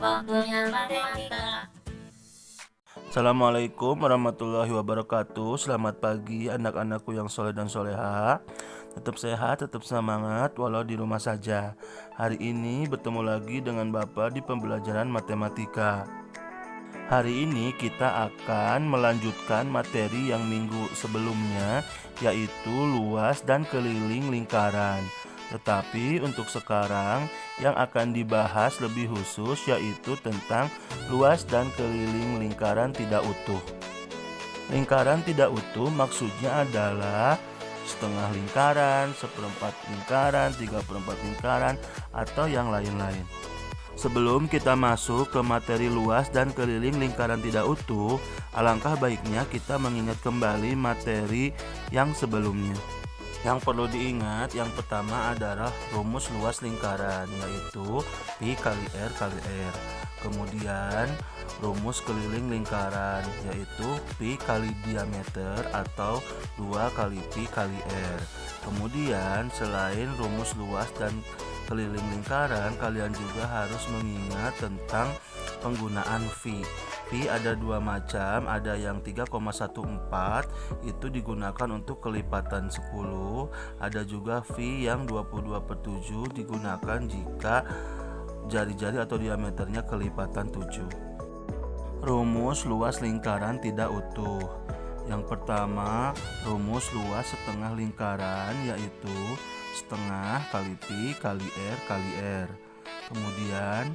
Waktunya matematika. Assalamualaikum warahmatullahi wabarakatuh. Selamat pagi anak-anakku yang soleh dan soleha. Tetap sehat, tetap semangat walau di rumah saja. Hari ini bertemu lagi dengan Bapak di pembelajaran matematika. Hari ini kita akan melanjutkan materi yang minggu sebelumnya, yaitu luas dan keliling lingkaran. Tetapi untuk sekarang yang akan dibahas lebih khusus yaitu tentang luas dan keliling lingkaran tidak utuh. Lingkaran tidak utuh maksudnya adalah setengah lingkaran, seperempat lingkaran, 3/4 lingkaran, atau yang lain-lain. Sebelum kita masuk ke materi luas dan keliling lingkaran tidak utuh, alangkah baiknya kita mengingat kembali materi yang sebelumnya. Yang perlu diingat, yang pertama adalah rumus luas lingkaran, yaitu pi kali R kali R. Kemudian rumus keliling lingkaran, yaitu pi kali diameter atau 2 kali pi kali R. Kemudian selain rumus luas dan keliling lingkaran, kalian juga harus mengingat tentang penggunaan phi. Phi ada dua macam, ada yang 3,14 itu digunakan untuk kelipatan 10, ada juga phi yang 22/7 digunakan jika jari-jari atau diameternya kelipatan 7. Rumus luas lingkaran tidak utuh. Yang pertama, rumus luas setengah lingkaran, yaitu setengah kali pi kali R kali R. Kemudian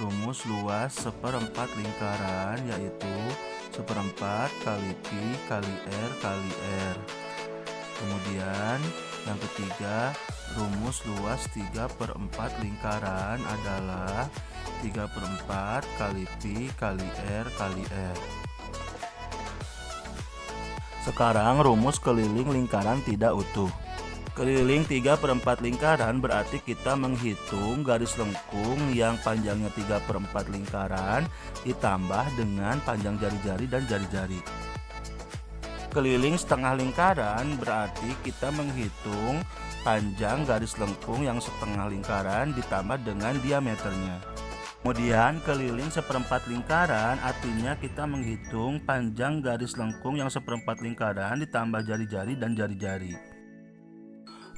rumus luas seperempat lingkaran, yaitu seperempat kali pi kali R kali R. Kemudian yang ketiga, rumus luas 3/4 lingkaran adalah 3/4 kali pi kali R kali R. Sekarang rumus keliling lingkaran tidak utuh. Keliling 3/4 lingkaran berarti kita menghitung garis lengkung yang panjangnya 3/4 lingkaran ditambah dengan panjang jari-jari dan jari-jari. Keliling setengah lingkaran berarti kita menghitung panjang garis lengkung yang setengah lingkaran ditambah dengan diameternya. Kemudian keliling seperempat lingkaran artinya kita menghitung panjang garis lengkung yang seperempat lingkaran ditambah jari-jari dan jari-jari.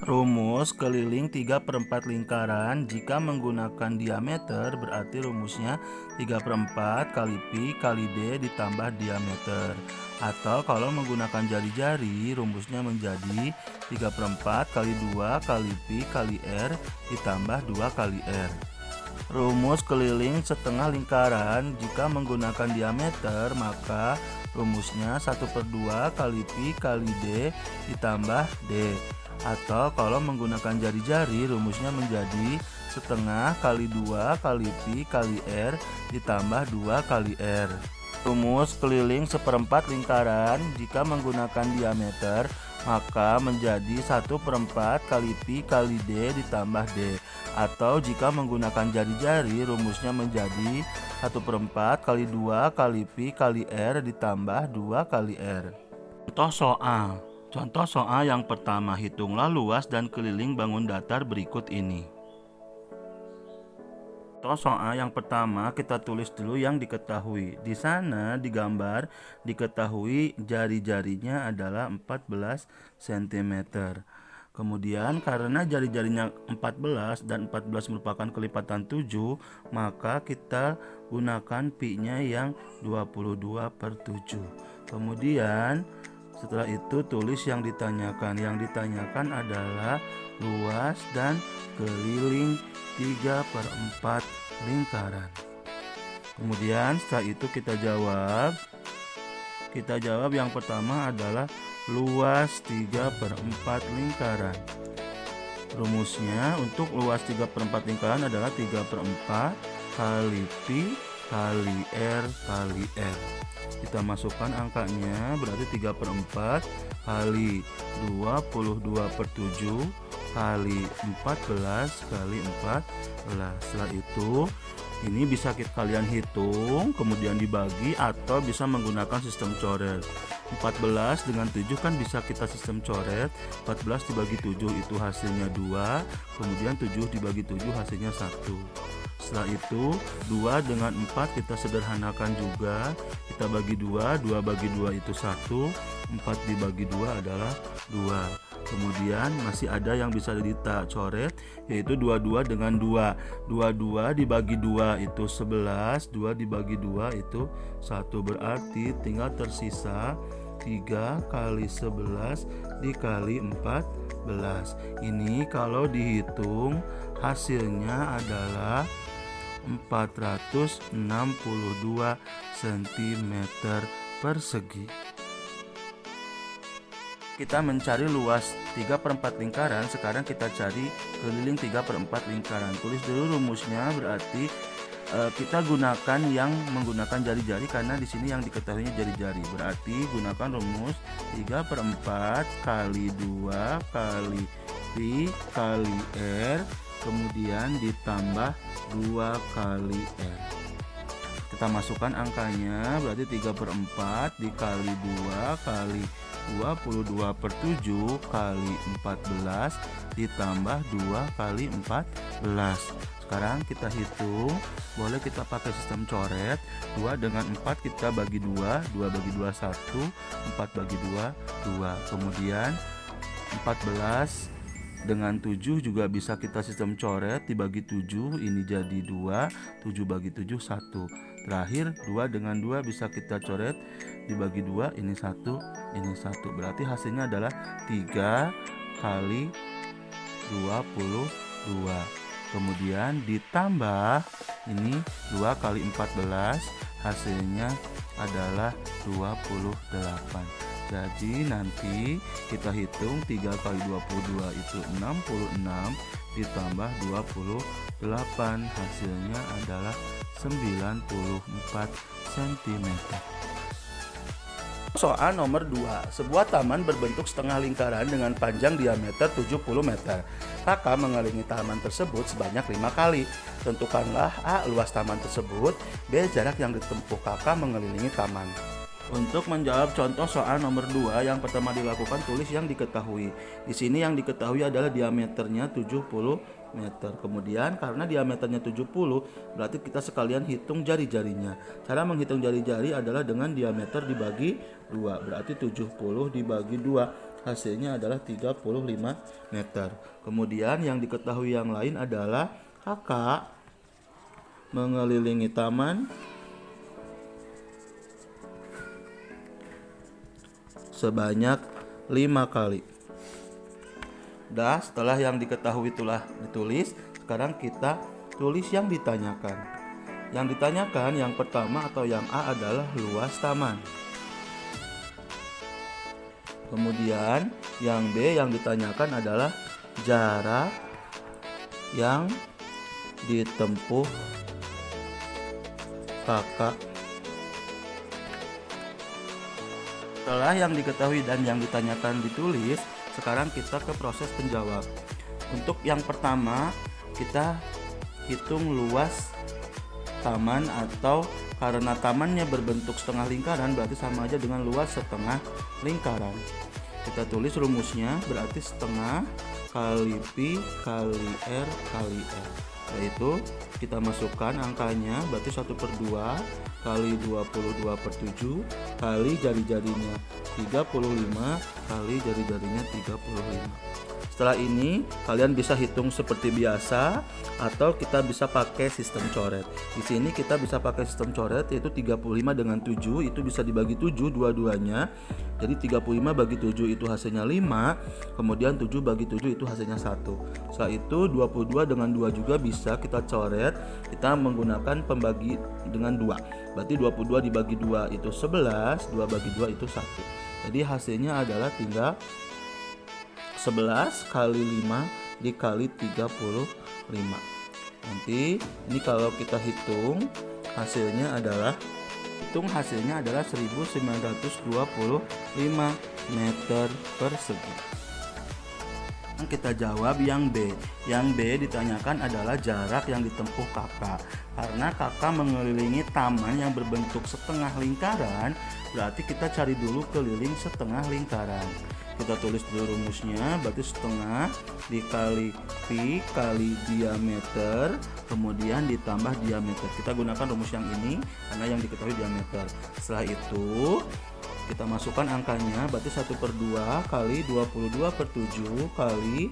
Rumus keliling 3/4 lingkaran jika menggunakan diameter berarti rumusnya 3/4 kali pi kali d ditambah diameter. Atau kalau menggunakan jari-jari rumusnya menjadi 3/4 kali 2 kali pi kali r ditambah 2 kali r. Rumus keliling setengah lingkaran jika menggunakan diameter maka rumusnya 1/2 kali pi kali d ditambah d. Atau kalau menggunakan jari-jari rumusnya menjadi setengah kali 2 kali pi kali r ditambah 2 kali r. Rumus keliling seperempat lingkaran jika menggunakan diameter maka menjadi 1/4 kali pi kali d ditambah d. Atau jika menggunakan jari-jari rumusnya menjadi 1/4 kali 2 kali pi kali r ditambah 2 kali r. Contoh soal yang pertama, hitunglah luas dan keliling bangun datar berikut ini. Contoh soal yang pertama, kita tulis dulu yang diketahui. Di sana digambar diketahui jari-jarinya adalah 14 cm. Kemudian karena jari-jarinya 14 dan 14 merupakan kelipatan 7, maka kita gunakan pi-nya yang 22/7. Kemudian setelah itu tulis yang ditanyakan. Yang ditanyakan adalah luas dan keliling 3/4 lingkaran. Kemudian setelah itu kita jawab. Kita jawab yang pertama adalah luas 3/4 lingkaran. Rumusnya untuk luas 3/4 lingkaran adalah 3/4 kali pi kali r kali r. Kita masukkan angkanya berarti 3/4 kali 22/7 kali 14 kali 14. Setelah itu ini bisa kalian hitung kemudian dibagi atau bisa menggunakan sistem coret. 14 dengan 7 kan bisa kita sistem coret. 14 dibagi 7 itu hasilnya 2, kemudian 7 dibagi 7 hasilnya 1. Setelah itu 2 dengan 4 kita sederhanakan juga. Kita bagi 2, 2 bagi 2 itu 1, 4 dibagi 2 adalah 2. Kemudian masih ada yang bisa kita coret, yaitu 22 dengan 2. 22 dibagi 2 itu 11, 2 dibagi 2 itu 1. Berarti tinggal tersisa 3 kali 11 dikali 14. Ini kalau dihitung hasilnya adalah 462 cm persegi. Kita mencari luas 3/4 lingkaran. Sekarang kita cari keliling 3/4 lingkaran. Tulis dulu rumusnya, berarti kita gunakan yang menggunakan jari-jari karena di sini yang diketahuinya jari-jari. Berarti gunakan rumus 3/4 kali 2 kali pi kali r, kemudian ditambah 2 kali r. Kita masukkan angkanya, berarti 3/4 dikali 2 kali 22/7 kali 14 ditambah 2 kali 14. Sekarang kita hitung, boleh kita pakai sistem coret. 2 dengan 4 kita bagi 2, 2 bagi 2 1, 4 bagi 2 2. Kemudian 14 dengan 7 juga bisa kita sistem coret, dibagi 7 ini jadi 2, 7 bagi 7 1. Terakhir 2 dengan 2 bisa kita coret, dibagi 2 ini 1, ini 1. Berarti hasilnya adalah 3 kali 22. Kemudian ditambah ini 2 kali 14, hasilnya adalah 28. Jadi nanti kita hitung 3 kali 22 itu 66 ditambah 28, hasilnya adalah 94 cm. Soal nomor 2. Sebuah taman berbentuk setengah lingkaran dengan panjang diameter 70 meter. Kakak mengelilingi taman tersebut sebanyak 5 kali. Tentukanlah A. luas taman tersebut, B. jarak yang ditempuh kakak mengelilingi taman. Untuk menjawab contoh soal nomor 2, yang pertama dilakukan tulis yang diketahui. Di sini yang diketahui adalah diameternya 70 meter. Kemudian karena diameternya 70, berarti kita sekalian hitung jari-jarinya. Cara menghitung jari-jari adalah dengan diameter dibagi 2. Berarti 70 dibagi 2, hasilnya adalah 35 meter. Kemudian yang diketahui yang lain adalah kakak mengelilingi taman sebanyak 5 kali. Setelah yang diketahui itulah ditulis, sekarang kita tulis yang ditanyakan. Yang ditanyakan yang pertama atau yang A adalah luas taman. Kemudian yang B yang ditanyakan adalah jarak yang ditempuh kakak. Setelah yang diketahui dan yang ditanyakan ditulis, sekarang kita ke proses penjawab. Untuk yang pertama, kita hitung luas taman, atau karena tamannya berbentuk setengah lingkaran berarti sama aja dengan luas setengah lingkaran. Kita tulis rumusnya, berarti setengah kali pi kali r kali r. Yaitu kita masukkan angkanya, berarti 1/2 kali 22/7 kali jari-jarinya 35 kali jari-jarinya 35. Setelah ini kalian bisa hitung seperti biasa atau kita bisa pakai sistem coret. Di sini kita bisa pakai sistem coret, yaitu 35 dengan 7 itu bisa dibagi 7 dua-duanya. Jadi 35 bagi 7 itu hasilnya 5, kemudian 7 bagi 7 itu hasilnya 1. Setelah itu 22 dengan 2 juga bisa kita coret. Kita menggunakan pembagi dengan 2. Berarti 22 dibagi 2 itu 11, 2 bagi 2 itu 1. Jadi hasilnya adalah tinggal 11 kali 5 dikali 35. Nanti ini kalau kita hitung hasilnya adalah 1925 meter persegi. Kita jawab yang B. Yang B ditanyakan adalah jarak yang ditempuh kakak. Karena kakak mengelilingi taman yang berbentuk setengah lingkaran, berarti kita cari dulu keliling setengah lingkaran. Kita tulis dulu rumusnya, berarti setengah dikali pi kali diameter, kemudian ditambah diameter. Kita gunakan rumus yang ini karena yang diketahui diameter. Setelah itu kita masukkan angkanya, berarti 1/2 kali 22/7 kali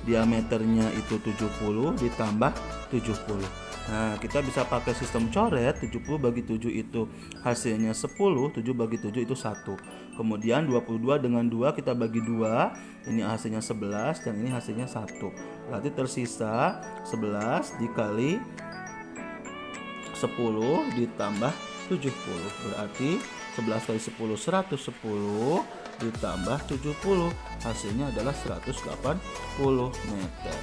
diameternya itu 70 ditambah 70. Nah, kita bisa pakai sistem coret. 70 bagi 7 itu hasilnya 10, 7 bagi 7 itu 1. Kemudian 22 dengan 2 kita bagi 2, ini hasilnya 11 dan ini hasilnya 1. Berarti tersisa 11 dikali 10 ditambah 70. Berarti 11 kali 10 110 ditambah 70, hasilnya adalah 180 meter.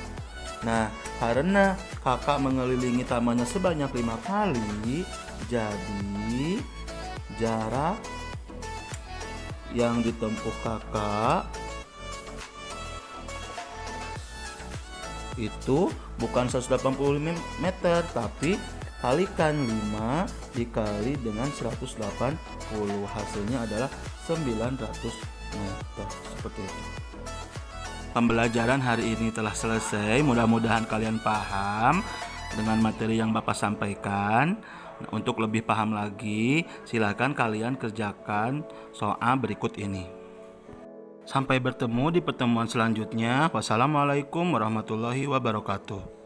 Nah, karena kakak mengelilingi tamannya sebanyak 5 kali, jadi jarak yang ditempuh kakak itu bukan 180 meter, tapi kalikan 5 dikali dengan 180, hasilnya adalah 900 meter. Seperti itu. Pembelajaran hari ini telah selesai. Mudah-mudahan kalian paham dengan materi yang Bapak sampaikan. Untuk lebih paham lagi, silakan kalian kerjakan soal berikut ini. Sampai bertemu di pertemuan selanjutnya. Wassalamualaikum warahmatullahi wabarakatuh.